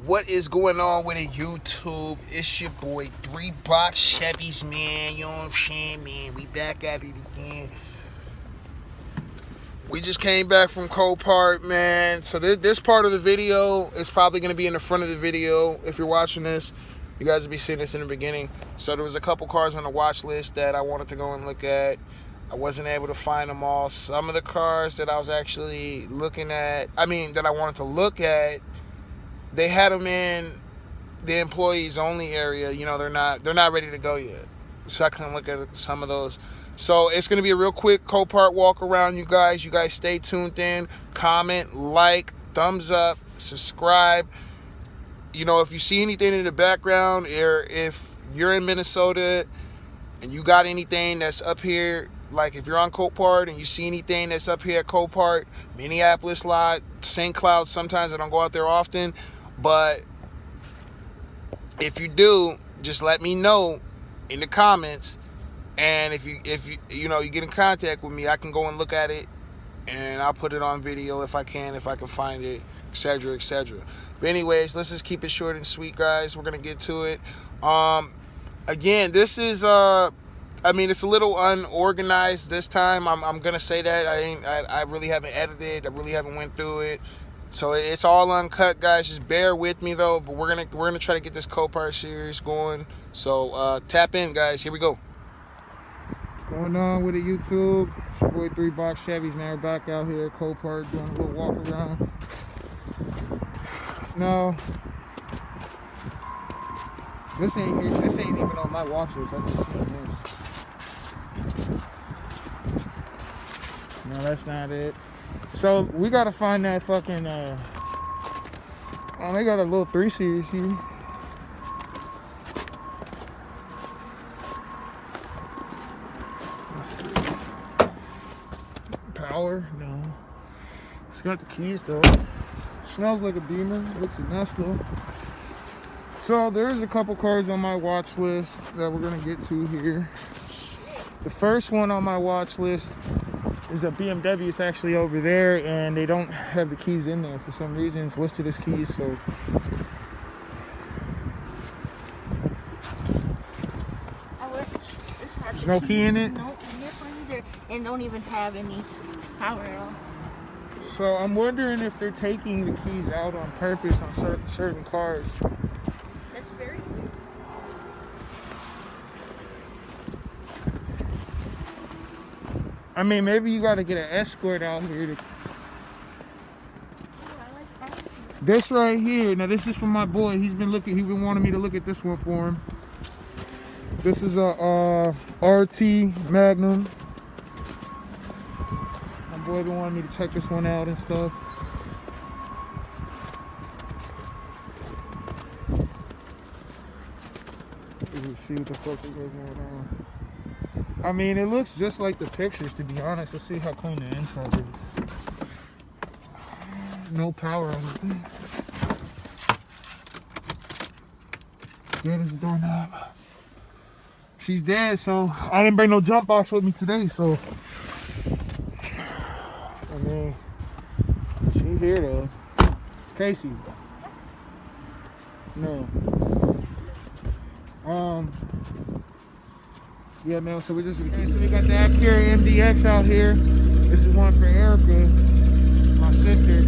What is going on with it, YouTube? It's your boy, 3-Box Chevys, man. You know what I'm saying, man? We back at it again. We just came back from CoPart, man. So this part of the video is probably going to be in the front of the video. If you're watching this, you guys will be seeing this in the beginning. So there was a couple cars on the watch list that I wanted to go and look at. I wasn't able to find them all. Some of the cars that I was actually looking at, that I wanted to look at, they had them in the employees only area. You know, they're not ready to go yet. So I couldn't look at some of those. So it's going to be a real quick CoPart walk around, you guys. You guys stay tuned in. Comment, like, thumbs up, subscribe. You know, if you see anything in the background, or if you're in Minnesota and you got anything that's up here, like if you're on CoPart and you see anything that's up here at CoPart, Minneapolis lot, St. Cloud, sometimes I don't go out there often, but if you do, just let me know in the comments. And if you get in contact with me, I can go and look at it, and I'll put it on video if I can find it, etc., etc. But anyways, let's just keep it short and sweet, guys. We're gonna get to it. Again, this is it's a little unorganized this time. I'm gonna say that I really haven't edited. I really haven't went through it. So it's all uncut, guys. Just bear with me though. But we're gonna try to get this CoPart series going. So tap in, guys. Here we go. What's going on with it, YouTube? It's your boy 3-Box Chevys, man. We're back out here at CoPart doing a little walk around. No, this ain't even on my watch list. I just seen this. No, that's not it. So we gotta find that fucking they got a little 3 Series here. Let's see. Power? No. It's got the keys though. Smells like a Beamer. Looks nice though. So there's a couple cars on my watch list that we're gonna get to here. The first one on my watch list is a BMW. It's actually over there, and they don't have the keys in there for some reason. It's listed as keys, so there's no key in it. No, this one either, and don't even have any power at all. So I'm wondering if they're taking the keys out on purpose on certain cars. That's very weird. I mean, maybe you got to get an escort out here. This right here, now this is from my boy. He's been wanting me to look at this one for him. This is a RT Magnum. My boy been wanting me to check this one out and stuff. Let's see what the fuck is going on. I mean, it looks just like the pictures, to be honest. Let's see how clean the inside is. No power on the thing. Dead as a doorknob. She's dead, so I didn't bring no jump box with me today, so I mean, she here though. Casey. No. Yeah, man, so we got the Acura MDX out here. This is one for Erica, my sister.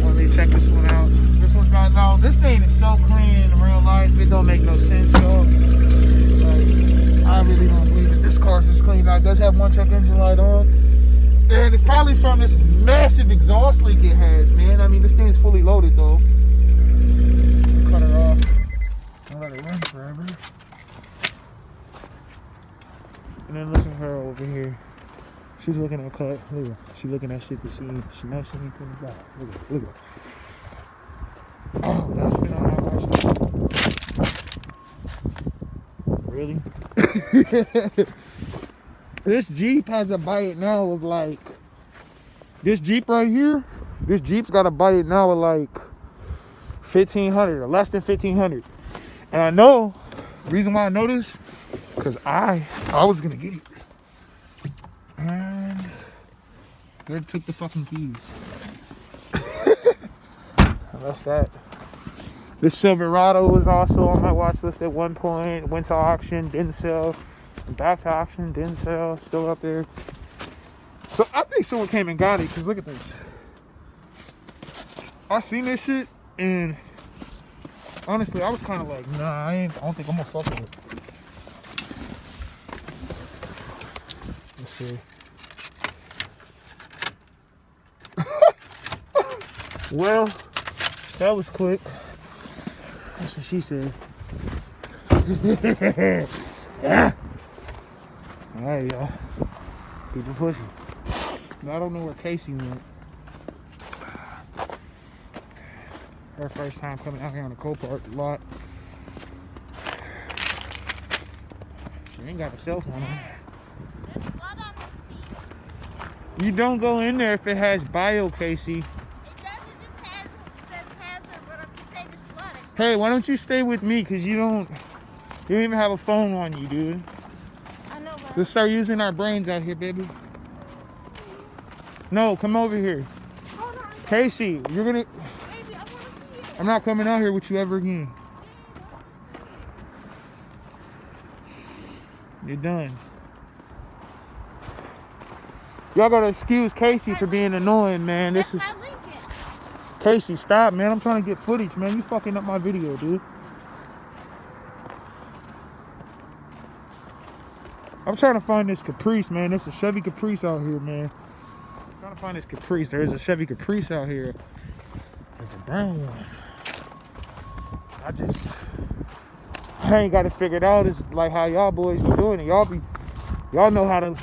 Wanted me to check this one out. This one's got, no, this thing is so clean in real life, it don't make no sense, y'all. Like, I really don't believe it. This car's is clean. Now, it does have one check engine light on. And it's probably from this massive exhaust leak it has, man. I mean, this thing's fully loaded, though. Cut her off. I'll let it run forever. And then look at her over here. She's looking at cut. Look at her. She's looking at shit that she knows she ain't putting back. Look at her. Look at her. Oh, that's been on my watch list. Really? This Jeep has a bite now of like, this Jeep right here, this Jeep's got a bite now of like 1,500 or less than 1,500. And I know, the reason why I know this, because I was gonna get it. And they took the fucking keys. That's that. This Silverado was also on my watch list at one point. Went to auction, didn't sell. Back to auction, didn't sell. Still up there. So I think someone came and got it, because look at this. I seen this shit, and honestly, I was kind of like, nah, I don't think I'm gonna fuck with it. Let's see. Well, that was quick. That's what she said. Yeah. All right, y'all. Keep it pushing. I don't know where Casey went. Her first time coming out here on the CoPart lot. She ain't got a cell phone on her. There's blood on the seat. You don't go in there if it has bio, Casey. It says hazard, but I'm just saying there's blood. Hey, why don't you stay with me? Because you don't even have a phone on you, dude. I know, but Let's start using our brains out here, baby. No, come over here. hold on, Casey, you're gonna... baby, I want to see it. I'm not coming out here with you ever again. You're done. Y'all gotta excuse Casey for being annoying, man. This is... That's my Lincoln. Casey, stop, man. I'm trying to get footage, man. You fucking up my video, dude. I'm trying to find this Caprice, man. There's a Chevy Caprice out here, man. I'm trying to find this Caprice. There is a Chevy Caprice out here. It's a brown one. I ain't got it figured out. It's like how y'all boys be doing it. Y'all know how to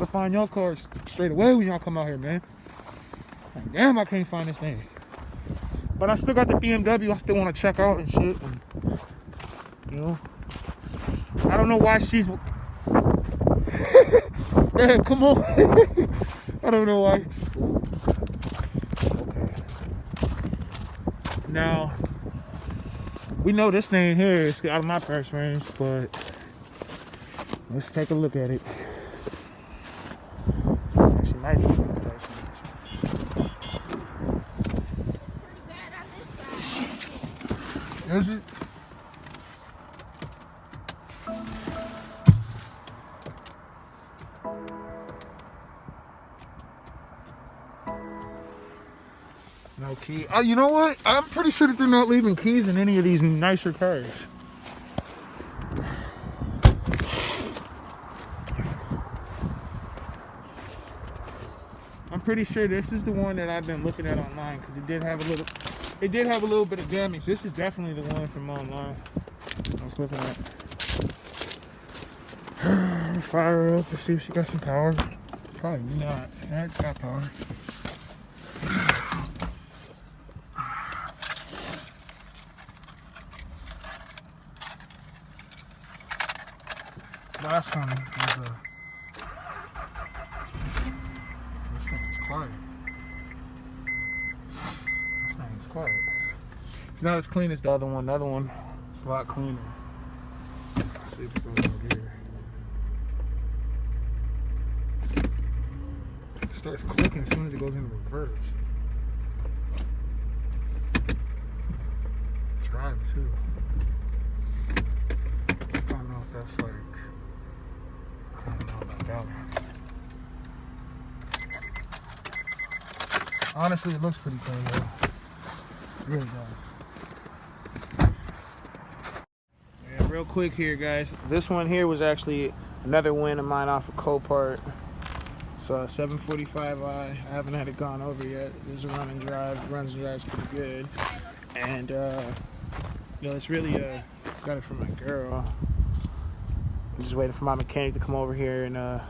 find your cars straight away when y'all come out here, man. Like, damn, I can't find this thing. But I still got the BMW. I still want to check out and shit. And, you know, I don't know why she's. Man, come on. I don't know why. Okay. Now, we know this thing here is out of my price range, but let's take a look at it. Actually, might be in my price range. Bad on this side. Is it? No key. Oh, you know what? I'm pretty sure that they're not leaving keys in any of these nicer cars. I'm pretty sure this is the one that I've been looking at online because it did have a little bit of damage. This is definitely the one from online I was looking at. Fire her up and see if she got some power. Probably not. It's got power. Last one was this thing's quiet. This thing's quiet. It's not as clean as the other one. The other one is a lot cleaner. Let's see if it goes over here. It starts clicking as soon as it goes into reverse. Drive too. I don't know if that's like. I don't know about that one. Honestly, it looks pretty clean though. It really does. Yeah, real quick here, guys. This one here was actually another win of mine off of CoPart. It's a 745i. I haven't had it gone over yet. There's a run and drive. It runs and drives pretty good. And you know, it's really got it from my girl. I'm just waiting for my mechanic to come over here, and I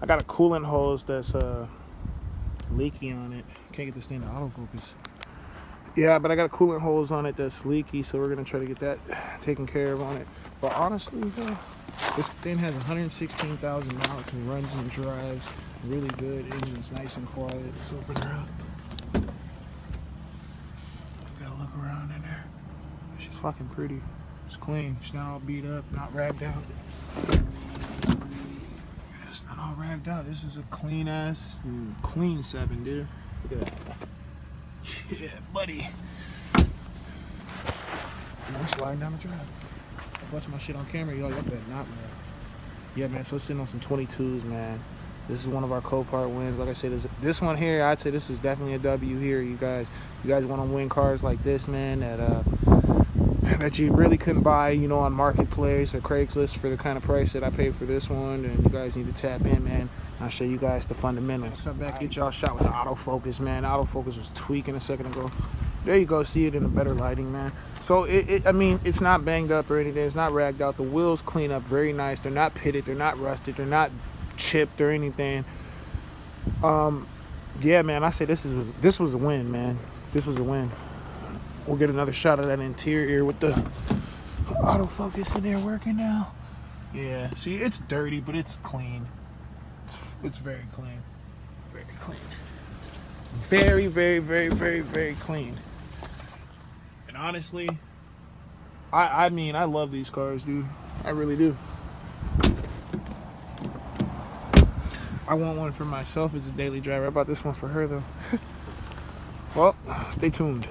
got a coolant hose that's leaky on it. Can't get this thing to autofocus. Yeah, but I got a coolant hose on it that's leaky, so we're gonna try to get that taken care of on it. But honestly, this thing has 116,000 miles and runs and drives really good. Engine's nice and quiet. Let's open her up. Gotta look around in there. She's fucking pretty. It's clean. She's not all beat up, not ragged out. It's not all ragged out. This is a clean ass, clean 7, dude. Look at that. Yeah, buddy. sliding down the drive. I bust my shit on camera, yo. Y'all better not, man. Yeah, man. So it's sitting on some 22s, man. This is one of our CoPart wins. Like I said, this one here, I'd say this is definitely a W here, you guys. You guys want to win cars like this, man, that you really couldn't buy, you know, on Marketplace or Craigslist for the kind of price that I paid for this one. And you guys need to tap in, man. I'll show you guys the fundamentals. Step back, get y'all shot with the autofocus, man. The autofocus was tweaking a second ago. There you go. See it in a better lighting, man. So I mean, it's not banged up or anything. It's not ragged out. The wheels clean up very nice. They're not pitted. They're not rusted. They're not chipped or anything. Yeah, man. I say this was a win, man. This was a win. We'll get another shot of that interior with the autofocus in there working now. Yeah. See, it's dirty, but it's clean. It's very clean. Very clean. Very, very, very, very, very clean. And honestly, I mean, I love these cars, dude. I really do. I want one for myself as a daily driver. I bought this one for her, though. Well, stay tuned.